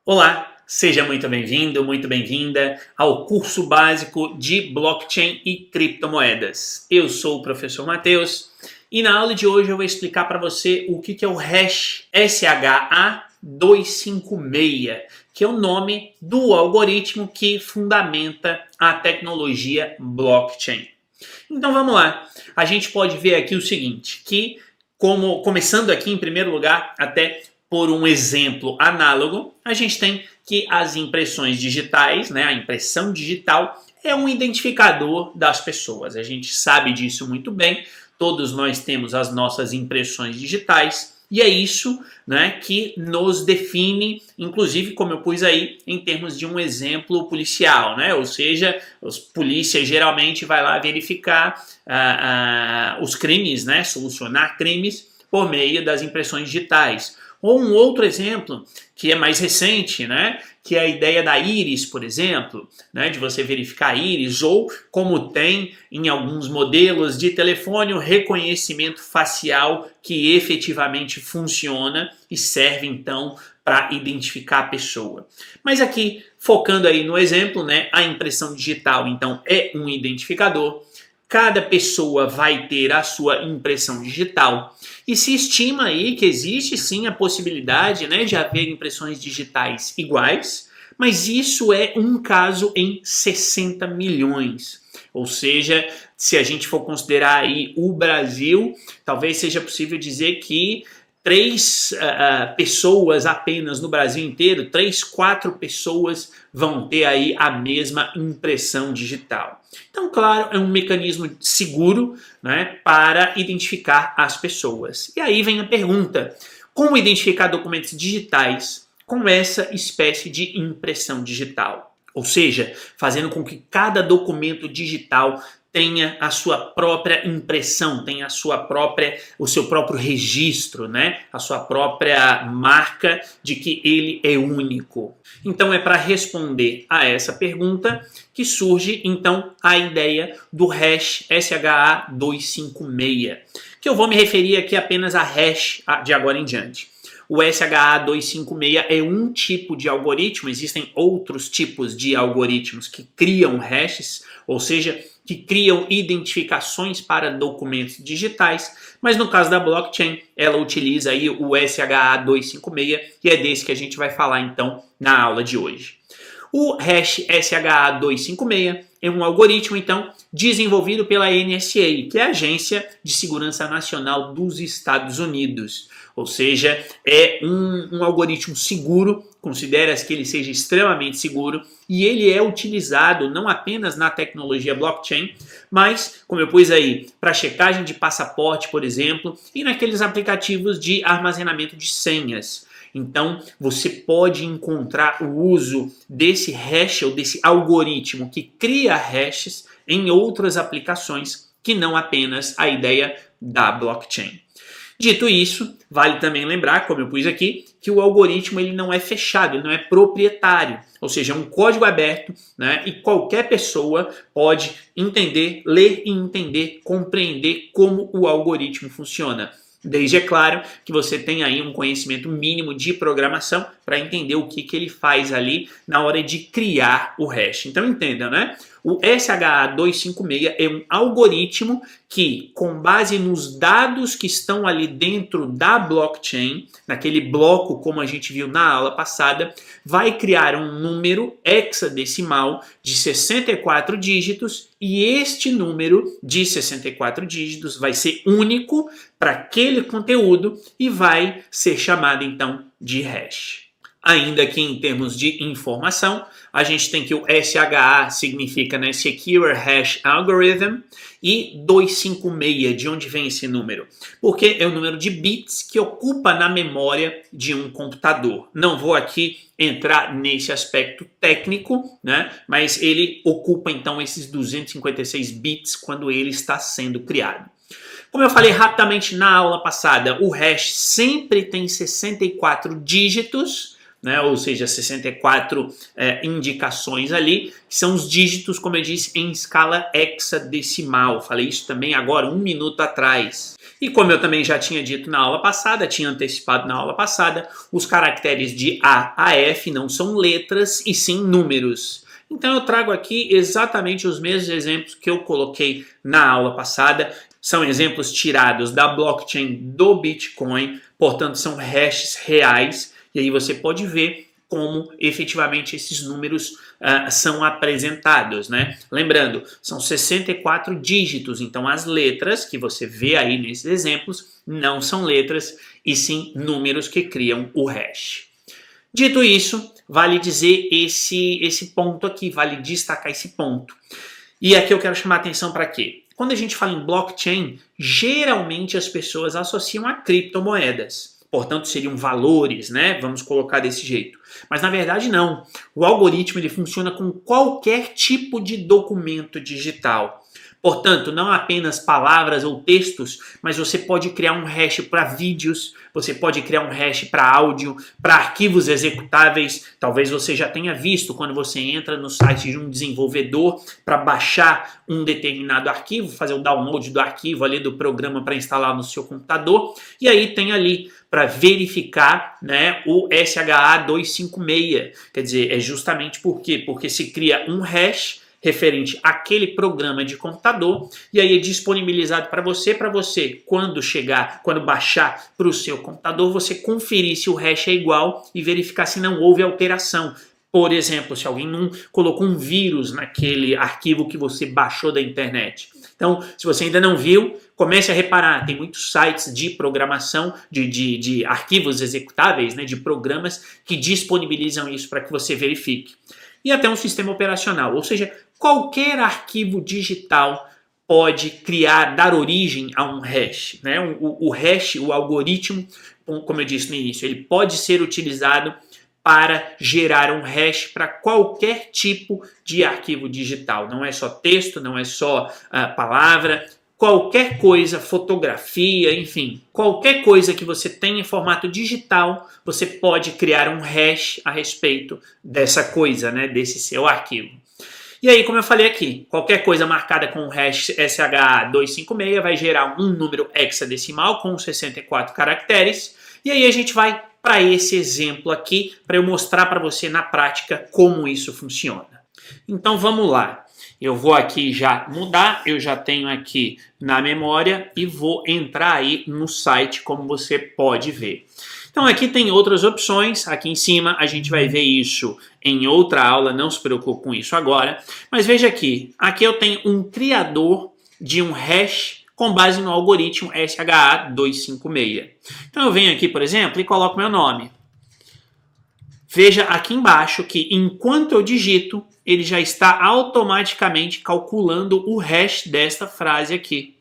Olá, seja muito bem-vindo, muito bem-vinda ao curso básico de blockchain e criptomoedas. Eu sou o professor Matheus e na aula de hoje eu vou explicar para você o que é o hash SHA-256, que é o nome do algoritmo que fundamenta a tecnologia blockchain. Então vamos lá, a gente pode ver aqui o seguinte, que começando aqui em primeiro lugar, até por um exemplo análogo, a gente tem que as impressões digitais, né, a impressão digital, é um identificador das pessoas. A gente sabe disso muito bem, todos nós temos as nossas impressões digitais, e é isso, né, que nos define, inclusive, como eu pus aí, em termos de um exemplo policial, né? Ou seja, os polícia geralmente vai lá verificar os crimes, né, solucionar crimes por meio das impressões digitais. Ou um outro exemplo, que é mais recente, né, que é a ideia da íris, por exemplo, né, de você verificar a íris, ou como tem em alguns modelos de telefone o reconhecimento facial que efetivamente funciona e serve então para identificar a pessoa. Mas aqui, focando aí no exemplo, né, a impressão digital então é um identificador. Cada pessoa vai ter a sua impressão digital e se estima aí que existe sim a possibilidade, né, de haver impressões digitais iguais, mas isso é um caso em 60 milhões. Ou seja, se a gente for considerar aí o Brasil, talvez seja possível dizer que três pessoas apenas no Brasil inteiro, 4 pessoas vão ter aí a mesma impressão digital. Então, claro, é um mecanismo seguro, né, para identificar as pessoas. E aí vem a pergunta, como identificar documentos digitais com essa espécie de impressão digital? Ou seja, fazendo com que cada documento digital tenha a sua própria impressão, tenha o seu próprio registro, né? A sua própria marca de que ele é único. Então é para responder a essa pergunta que surge então a ideia do hash SHA-256, que eu vou me referir aqui apenas a hash de agora em diante. O SHA-256 é um tipo de algoritmo, existem outros tipos de algoritmos que criam hashes, ou seja, que criam identificações para documentos digitais, mas no caso da blockchain, ela utiliza aí o SHA-256 e é desse que a gente vai falar então na aula de hoje. O hash SHA-256 é um algoritmo, então, desenvolvido pela NSA, que é a Agência de Segurança Nacional dos Estados Unidos. Ou seja, é um algoritmo seguro, considera-se que ele seja extremamente seguro, e ele é utilizado não apenas na tecnologia blockchain, mas, como eu pus aí, para checagem de passaporte, por exemplo, e naqueles aplicativos de armazenamento de senhas. Então, você pode encontrar o uso desse hash ou desse algoritmo que cria hashes em outras aplicações que não apenas a ideia da blockchain. Dito isso, vale também lembrar, como eu pus aqui, que o algoritmo ele não é fechado, ele não é proprietário, ou seja, é um código aberto, né, e qualquer pessoa pode entender, ler e entender, compreender como o algoritmo funciona. Desde, é claro, que você tem aí um conhecimento mínimo de programação para entender o que ele faz ali na hora de criar o hash. Então entenda, né? O SHA-256 é um algoritmo que, com base nos dados que estão ali dentro da blockchain, naquele bloco como a gente viu na aula passada, vai criar um número hexadecimal de 64 dígitos e este número de 64 dígitos vai ser único para aquele conteúdo e vai ser chamado então de hash. Ainda aqui em termos de informação, a gente tem que o SHA significa, né, Secure Hash Algorithm, e 256, de onde vem esse número? Porque é o número de bits que ocupa na memória de um computador. Não vou aqui entrar nesse aspecto técnico, né, mas ele ocupa então esses 256 bits quando ele está sendo criado. Como eu falei rapidamente na aula passada, o hash sempre tem 64 dígitos, né? Ou seja, 64 indicações ali, que são os dígitos, como eu disse, em escala hexadecimal. Falei isso também agora, 1 minuto atrás. E como eu também já tinha dito na aula passada, tinha antecipado na aula passada, os caracteres de A a F não são letras e sim números. Então eu trago aqui exatamente os mesmos exemplos que eu coloquei na aula passada. São exemplos tirados da blockchain do Bitcoin, portanto são hashes reais, e aí você pode ver como efetivamente esses números são apresentados, né? Lembrando, são 64 dígitos, então as letras que você vê aí nesses exemplos não são letras e sim números que criam o hash. Dito isso, vale dizer esse ponto aqui, vale destacar esse ponto. E aqui eu quero chamar a atenção para quê? Quando a gente fala em blockchain, geralmente as pessoas associam a criptomoedas. Portanto, seriam valores, né? Vamos colocar desse jeito. Mas na verdade não. O algoritmo ele funciona com qualquer tipo de documento digital. Portanto, não apenas palavras ou textos, mas você pode criar um hash para vídeos, você pode criar um hash para áudio, para arquivos executáveis. Talvez você já tenha visto quando você entra no site de um desenvolvedor para baixar um determinado arquivo, fazer o download do arquivo ali do programa para instalar no seu computador. E aí tem ali para verificar, né, o SHA-256. Quer dizer, é justamente por quê? Porque se cria um hash referente àquele programa de computador, e aí é disponibilizado para você, quando baixar para o seu computador, você conferir se o hash é igual e verificar se não houve alteração. Por exemplo, se alguém não colocou um vírus naquele arquivo que você baixou da internet. Então, se você ainda não viu, comece a reparar, tem muitos sites de programação, de arquivos executáveis, né, de programas que disponibilizam isso para que você verifique. E até um sistema operacional, ou seja, qualquer arquivo digital pode dar origem a um hash, né? O hash, o algoritmo, como eu disse no início, ele pode ser utilizado para gerar um hash para qualquer tipo de arquivo digital. Não é só texto, não é só palavra, qualquer coisa, fotografia, enfim, qualquer coisa que você tenha em formato digital, você pode criar um hash a respeito dessa coisa, né, desse seu arquivo. E aí, como eu falei aqui, qualquer coisa marcada com o hash SHA-256 vai gerar um número hexadecimal com 64 caracteres. E aí a gente vai para esse exemplo aqui, para eu mostrar para você na prática como isso funciona. Então vamos lá. Eu vou aqui já mudar, eu já tenho aqui na memória e vou entrar aí no site, como você pode ver. Então aqui tem outras opções, aqui em cima a gente vai ver isso em outra aula, não se preocupe com isso agora. Mas veja aqui eu tenho um criador de um hash com base no algoritmo SHA-256. Então eu venho aqui, por exemplo, e coloco meu nome. Veja aqui embaixo que enquanto eu digito, ele já está automaticamente calculando o hash desta frase aqui.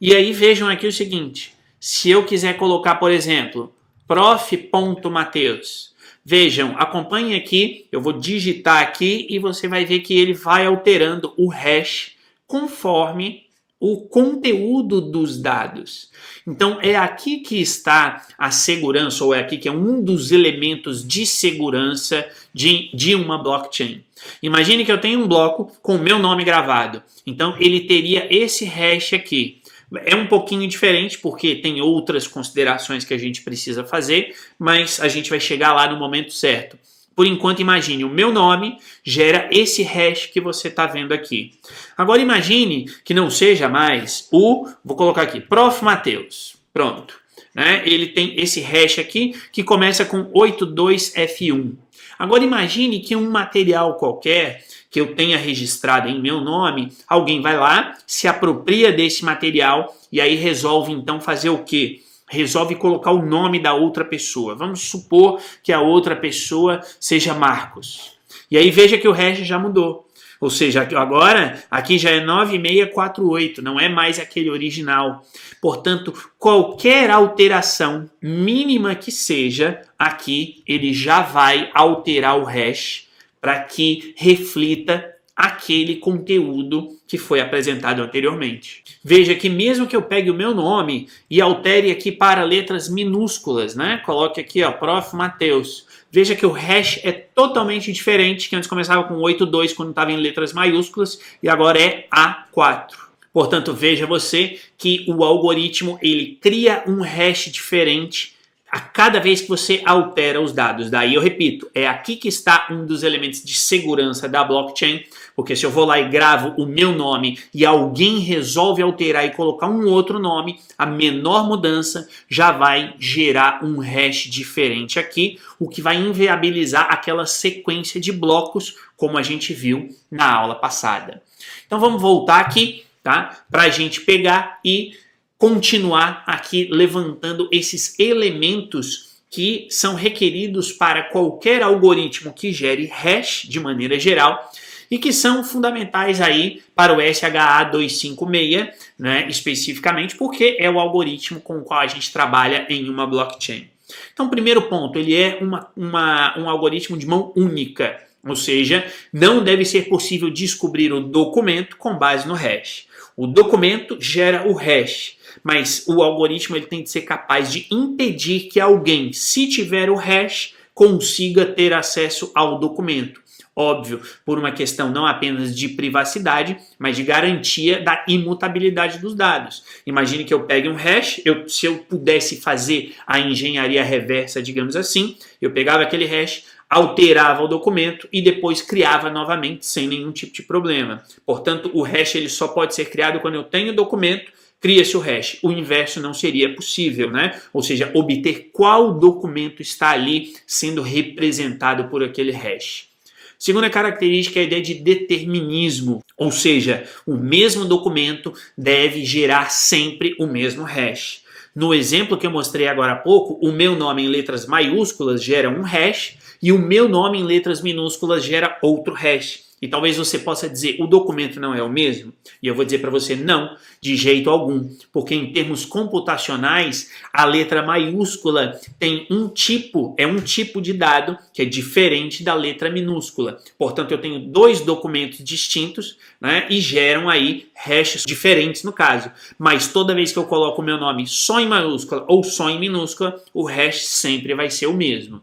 E aí vejam aqui o seguinte, se eu quiser colocar, por exemplo, prof.mateus, vejam, acompanhem aqui, eu vou digitar aqui e você vai ver que ele vai alterando o hash conforme o conteúdo dos dados. Então é aqui que está a segurança, ou é aqui que é um dos elementos de segurança de uma blockchain. Imagine que eu tenho um bloco com o meu nome gravado. Então ele teria esse hash aqui. É um pouquinho diferente porque tem outras considerações que a gente precisa fazer, mas a gente vai chegar lá no momento certo. Por enquanto, imagine, o meu nome gera esse hash que você está vendo aqui. Agora imagine que não seja mais vou colocar aqui, Prof. Mateus. Pronto. Né? Ele tem esse hash aqui que começa com 82F1. Agora imagine que um material qualquer que eu tenha registrado em meu nome, alguém vai lá, se apropria desse material e aí resolve então fazer o quê? Resolve colocar o nome da outra pessoa. Vamos supor que a outra pessoa seja Marcos. E aí veja que o hash já mudou. Ou seja, agora aqui já é 9648, não é mais aquele original. Portanto, qualquer alteração mínima que seja, aqui ele já vai alterar o hash para que reflita aquele conteúdo que foi apresentado anteriormente. Veja que mesmo que eu pegue o meu nome e altere aqui para letras minúsculas, né? Coloque aqui, ó, Prof. Mateus. veja que o hash é totalmente diferente, que antes começava com 82 quando estava em letras maiúsculas e agora é A4. Portanto, veja você que o algoritmo ele cria um hash diferente a cada vez que você altera os dados. Daí eu repito, é aqui que está um dos elementos de segurança da blockchain, porque se eu vou lá e gravo o meu nome e alguém resolve alterar e colocar um outro nome, a menor mudança já vai gerar um hash diferente aqui, o que vai inviabilizar aquela sequência de blocos, como a gente viu na aula passada. Então vamos voltar aqui, tá? Para a gente pegar e continuar aqui levantando esses elementos que são requeridos para qualquer algoritmo que gere hash de maneira geral e que são fundamentais aí para o SHA-256, né, especificamente porque é o algoritmo com o qual a gente trabalha em uma blockchain. Então, primeiro ponto, ele é um algoritmo de mão única, ou seja, não deve ser possível descobrir o documento com base no hash. O documento gera o hash, mas o algoritmo ele tem que ser capaz de impedir que alguém, se tiver o hash, consiga ter acesso ao documento. Óbvio, por uma questão não apenas de privacidade, mas de garantia da imutabilidade dos dados. Imagine que eu pegue um hash, se eu pudesse fazer a engenharia reversa, digamos assim, eu pegava aquele hash, alterava o documento e depois criava novamente sem nenhum tipo de problema. Portanto, o hash ele só pode ser criado quando eu tenho o documento, cria-se o hash. O inverso não seria possível, né? Ou seja, obter qual documento está ali sendo representado por aquele hash. Segunda característica é a ideia de determinismo, ou seja, o mesmo documento deve gerar sempre o mesmo hash. No exemplo que eu mostrei agora há pouco, o meu nome em letras maiúsculas gera um hash e o meu nome em letras minúsculas gera outro hash. E talvez você possa dizer, o documento não é o mesmo? E eu vou dizer para você, não, de jeito algum. Porque em termos computacionais, a letra maiúscula tem um tipo de dado que é diferente da letra minúscula. Portanto, eu tenho dois documentos distintos, né, e geram aí hashes diferentes no caso. Mas toda vez que eu coloco o meu nome só em maiúscula ou só em minúscula, o hash sempre vai ser o mesmo.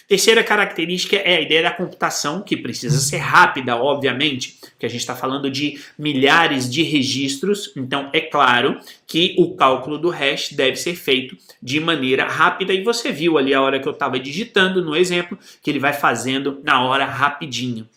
Terceira característica é a ideia da computação, que precisa ser rápida, obviamente, porque a gente está falando de milhares de registros, então é claro que o cálculo do hash deve ser feito de maneira rápida, e você viu ali a hora que eu estava digitando no exemplo, que ele vai fazendo na hora rapidinho.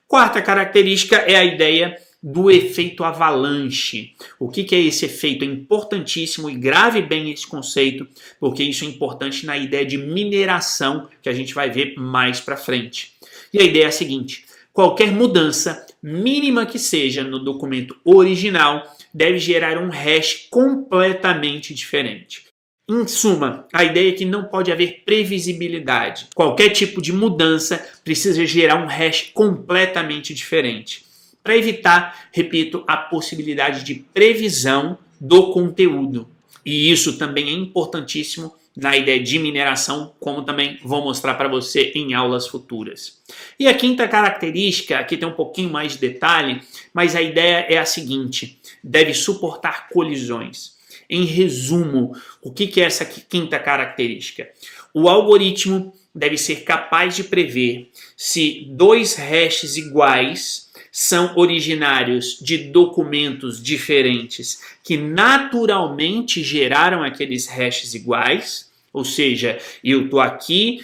Quarta característica é a ideia do efeito avalanche. O que é esse efeito? É importantíssimo e grave bem esse conceito, porque isso é importante na ideia de mineração que a gente vai ver mais para frente. E a ideia é a seguinte: qualquer mudança, mínima que seja, no documento original, deve gerar um hash completamente diferente. Em suma, a ideia é que não pode haver previsibilidade. Qualquer tipo de mudança precisa gerar um hash completamente diferente, para evitar, repito, a possibilidade de previsão do conteúdo. E isso também é importantíssimo na ideia de mineração, como também vou mostrar para você em aulas futuras. E a quinta característica, aqui tem um pouquinho mais de detalhe, mas a ideia é a seguinte: deve suportar colisões. Em resumo, o que é essa quinta característica? O algoritmo deve ser capaz de prever se dois hashes iguais são originários de documentos diferentes que naturalmente geraram aqueles hashes iguais, ou seja, eu vou aqui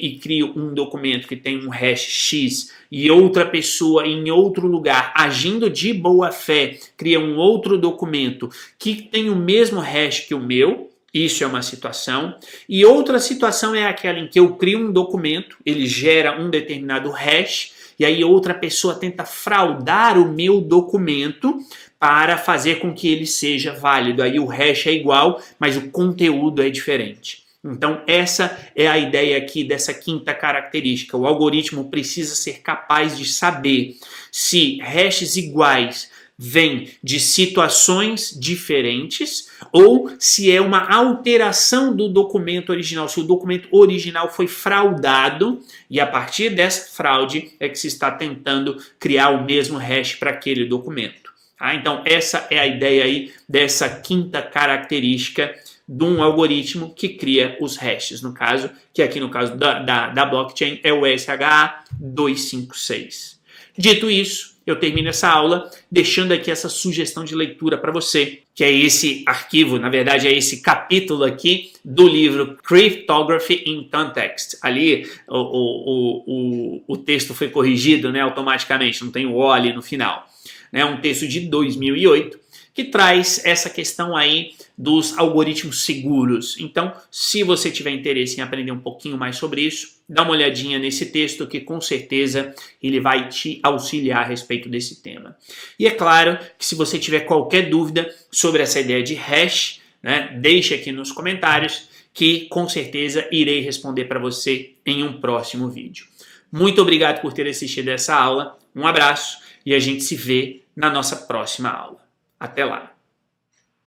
e crio um documento que tem um hash X e outra pessoa em outro lugar, agindo de boa fé, cria um outro documento que tem o mesmo hash que o meu. Isso é uma situação. E outra situação é aquela em que eu crio um documento, ele gera um determinado hash, e aí outra pessoa tenta fraudar o meu documento para fazer com que ele seja válido. Aí o hash é igual, mas o conteúdo é diferente. Então essa é a ideia aqui dessa quinta característica. O algoritmo precisa ser capaz de saber se hashes iguais vêm de situações diferentes ou se é uma alteração do documento original, se o documento original foi fraudado e a partir dessa fraude é que se está tentando criar o mesmo hash para aquele documento. Então essa é a ideia aí dessa quinta característica de um algoritmo que cria os hashes, no caso, que aqui no caso da blockchain é o SHA-256. Dito isso, eu termino essa aula deixando aqui essa sugestão de leitura para você, que é esse arquivo, na verdade é esse capítulo aqui do livro Cryptography in Context. Ali o texto foi corrigido, né, automaticamente, não tem o O ali no final. É um texto de 2008 que traz essa questão aí dos algoritmos seguros. Então, se você tiver interesse em aprender um pouquinho mais sobre isso, dá uma olhadinha nesse texto que com certeza ele vai te auxiliar a respeito desse tema. E é claro que se você tiver qualquer dúvida sobre essa ideia de hash, né, deixe aqui nos comentários que com certeza irei responder para você em um próximo vídeo. Muito obrigado por ter assistido essa aula, um abraço e a gente se vê na nossa próxima aula. Até lá!